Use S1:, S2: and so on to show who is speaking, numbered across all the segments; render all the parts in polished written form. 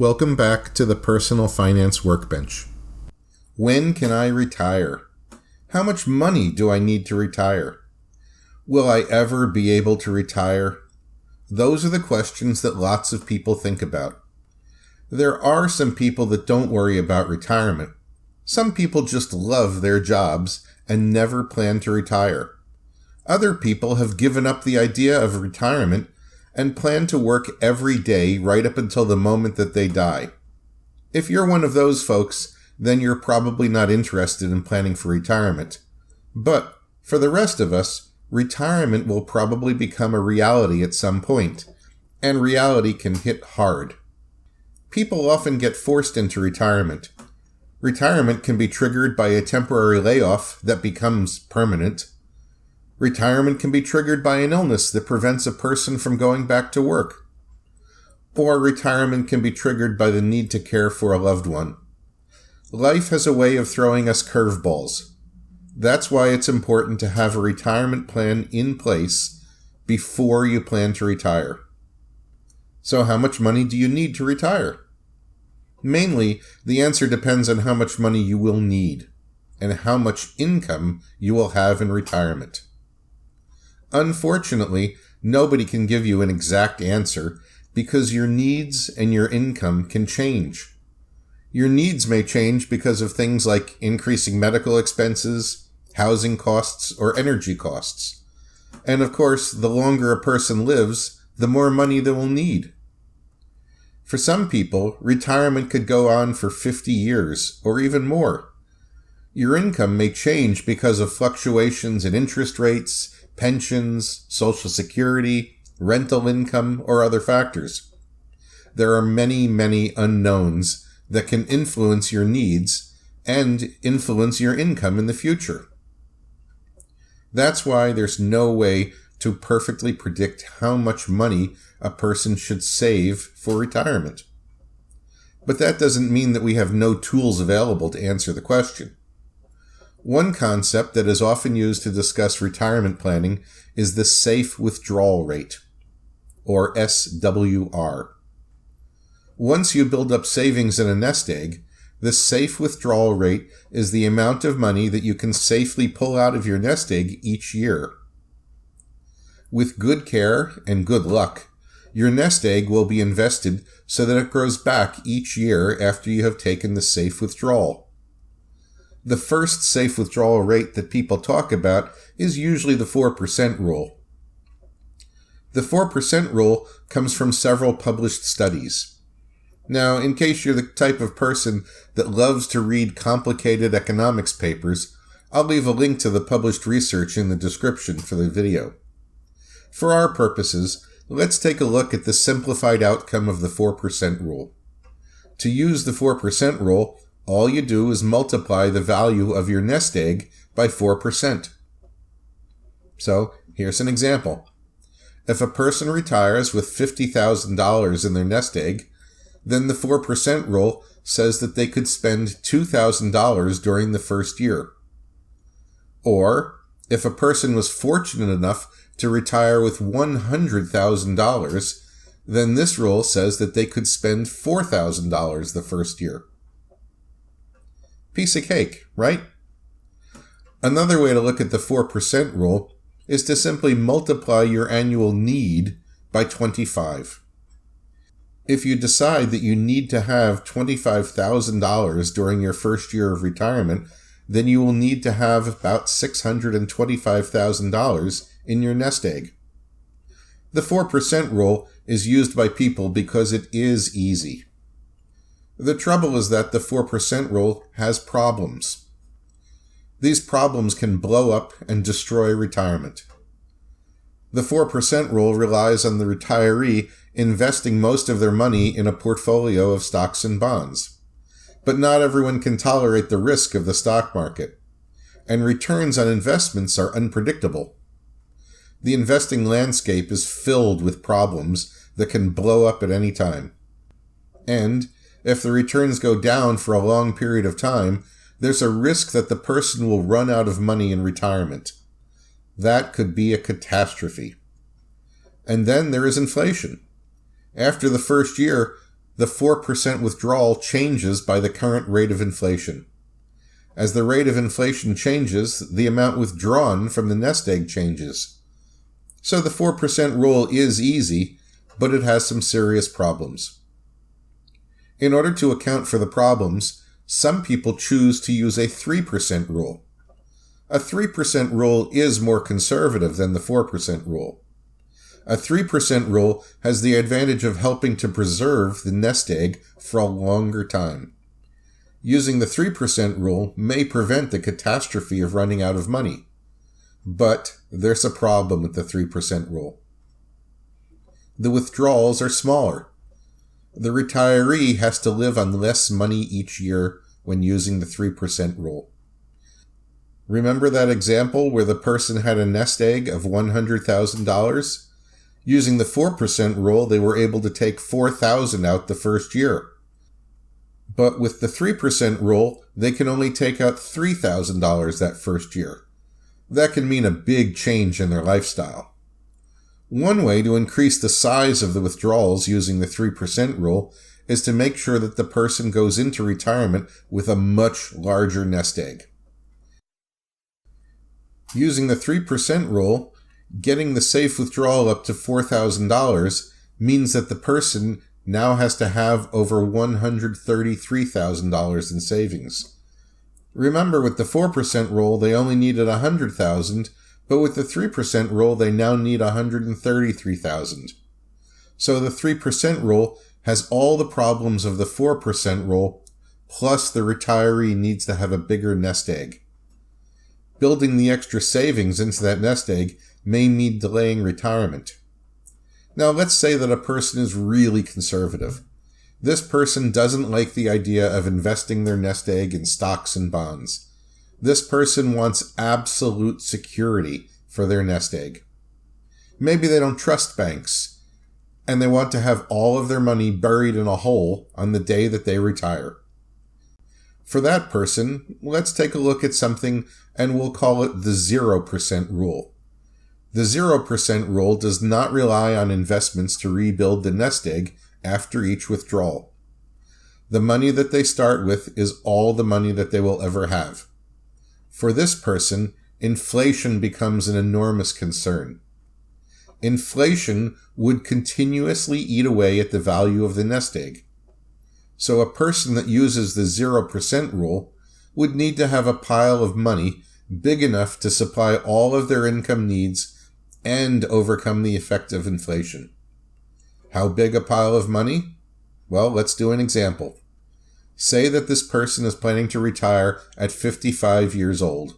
S1: Welcome back to the Personal Finance Workbench. When can I retire? How much money do I need to retire? Will I ever be able to retire? Those are the questions that lots of people think about. There are some people that don't worry about retirement. Some people just love their jobs and never plan to retire. Other people have given up the idea of retirement and plan to work every day right up until the moment that they die. If you're one of those folks, then you're probably not interested in planning for retirement. But for the rest of us, retirement will probably become a reality at some point, and reality can hit hard. People often get forced into retirement. Retirement can be triggered by a temporary layoff that becomes permanent. Retirement can be triggered by an illness that prevents a person from going back to work. Or retirement can be triggered by the need to care for a loved one. Life has a way of throwing us curveballs. That's why it's important to have a retirement plan in place before you plan to retire. So how much money do you need to retire? Mainly, the answer depends on how much money you will need and how much income you will have in retirement. Unfortunately, nobody can give you an exact answer because your needs and your income can change. Your needs may change because of things like increasing medical expenses, housing costs, or energy costs. And of course, the longer a person lives, the more money they will need. For some people, retirement could go on for 50 years or even more. Your income may change because of fluctuations in interest rates, pensions, Social Security, rental income, or other factors. There are many, many unknowns that can influence your needs and influence your income in the future. That's why there's no way to perfectly predict how much money a person should save for retirement. But that doesn't mean that we have no tools available to answer the question. One concept that is often used to discuss retirement planning is the safe withdrawal rate, or SWR. Once you build up savings in a nest egg, the safe withdrawal rate is the amount of money that you can safely pull out of your nest egg each year. With good care and good luck, your nest egg will be invested so that it grows back each year after you have taken the safe withdrawal. The first safe withdrawal rate that people talk about is usually the 4% rule. The 4% rule comes from several published studies. Now, in case you're the type of person that loves to read complicated economics papers, I'll leave a link to the published research in the description for the video. For our purposes, let's take a look at the simplified outcome of the 4% rule. To use the 4% rule, all you do is multiply the value of your nest egg by 4%. So, here's an example. If a person retires with $50,000 in their nest egg, then the 4% rule says that they could spend $2,000 during the first year. Or, if a person was fortunate enough to retire with $100,000, then this rule says that they could spend $4,000 the first year. Piece of cake, right? Another way to look at the 4% rule is to simply multiply your annual need by 25. If you decide that you need to have $25,000 during your first year of retirement, then you will need to have about $625,000 in your nest egg. The 4% rule is used by people because it is easy. The trouble is that the 4% rule has problems. These problems can blow up and destroy retirement. The 4% rule relies on the retiree investing most of their money in a portfolio of stocks and bonds. But not everyone can tolerate the risk of the stock market, and returns on investments are unpredictable. The investing landscape is filled with problems that can blow up at any time. And if the returns go down for a long period of time, there's a risk that the person will run out of money in retirement. That could be a catastrophe. And then there is inflation. After the first year, the 4% withdrawal changes by the current rate of inflation. As the rate of inflation changes, the amount withdrawn from the nest egg changes. So the 4% rule is easy, but it has some serious problems. In order to account for the problems, some people choose to use a 3% rule. A 3% rule is more conservative than the 4% rule. A 3% rule has the advantage of helping to preserve the nest egg for a longer time. Using the 3% rule may prevent the catastrophe of running out of money. But there's a problem with the 3% rule. The withdrawals are smaller. The retiree has to live on less money each year when using the 3% rule. Remember that example where the person had a nest egg of $100,000? Using the 4% rule, they were able to take $4,000 out the first year. But with the 3% rule, they can only take out $3,000 that first year. That can mean a big change in their lifestyle. One way to increase the size of the withdrawals using the 3% rule is to make sure that the person goes into retirement with a much larger nest egg. Using the 3% rule, getting the safe withdrawal up to $4,000 means that the person now has to have over $133,000 in savings. Remember, with the 4% rule, they only needed $100,000, but with the 3% rule, they now need $133,000. So the 3% rule has all the problems of the 4% rule, plus the retiree needs to have a bigger nest egg. Building the extra savings into that nest egg may mean delaying retirement. Now, let's say that a person is really conservative. This person doesn't like the idea of investing their nest egg in stocks and bonds. This person wants absolute security for their nest egg. Maybe they don't trust banks, and they want to have all of their money buried in a hole on the day that they retire. For that person, let's take a look at something, and we'll call it the 0% rule. The 0% rule does not rely on investments to rebuild the nest egg after each withdrawal. The money that they start with is all the money that they will ever have. For this person, inflation becomes an enormous concern. Inflation would continuously eat away at the value of the nest egg. So a person that uses the 0% rule would need to have a pile of money big enough to supply all of their income needs and overcome the effect of inflation. How big a pile of money? Well, let's do an example. Say that this person is planning to retire at 55 years old,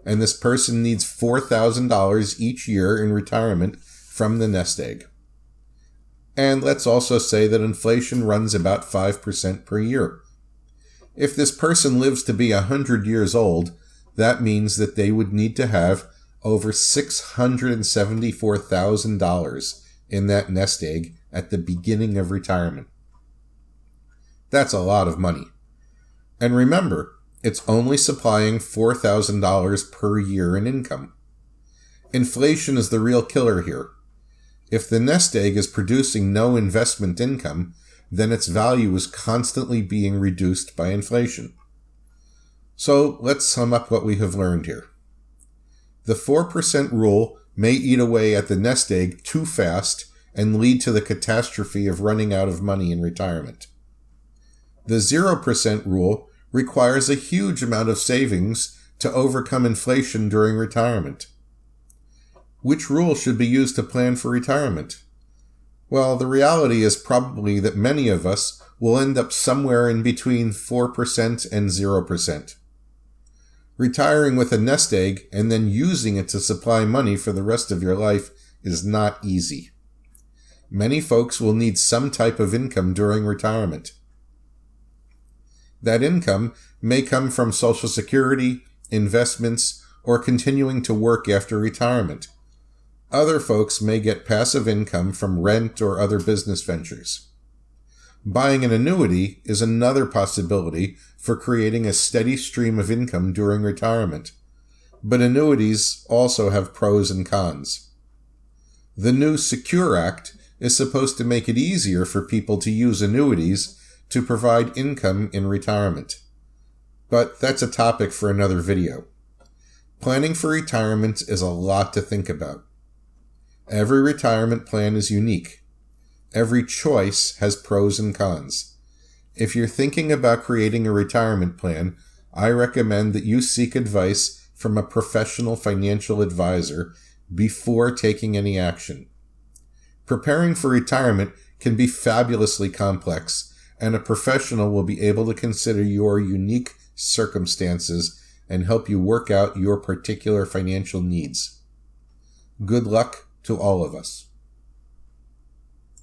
S1: and this person needs $4,000 each year in retirement from the nest egg. And let's also say that inflation runs about 5% per year. If this person lives to be 100 years old, that means that they would need to have over $674,000 in that nest egg at the beginning of retirement. That's a lot of money. And remember, it's only supplying $4,000 per year in income. Inflation is the real killer here. If the nest egg is producing no investment income, then its value is constantly being reduced by inflation. So let's sum up what we have learned here. The 4% rule may eat away at the nest egg too fast and lead to the catastrophe of running out of money in retirement. The 0% rule requires a huge amount of savings to overcome inflation during retirement. Which rule should be used to plan for retirement? Well, the reality is probably that many of us will end up somewhere in between 4% and 0%. Retiring with a nest egg and then using it to supply money for the rest of your life is not easy. Many folks will need some type of income during retirement. That income may come from Social Security, investments, or continuing to work after retirement. Other folks may get passive income from rent or other business ventures. Buying an annuity is another possibility for creating a steady stream of income during retirement. But annuities also have pros and cons. The new SECURE Act is supposed to make it easier for people to use annuities to provide income in retirement. But that's a topic for another video. Planning for retirement is a lot to think about. Every retirement plan is unique. Every choice has pros and cons. If you're thinking about creating a retirement plan, I recommend that you seek advice from a professional financial advisor before taking any action. Preparing for retirement can be fabulously complex, and a professional will be able to consider your unique circumstances and help you work out your particular financial needs. Good luck to all of us.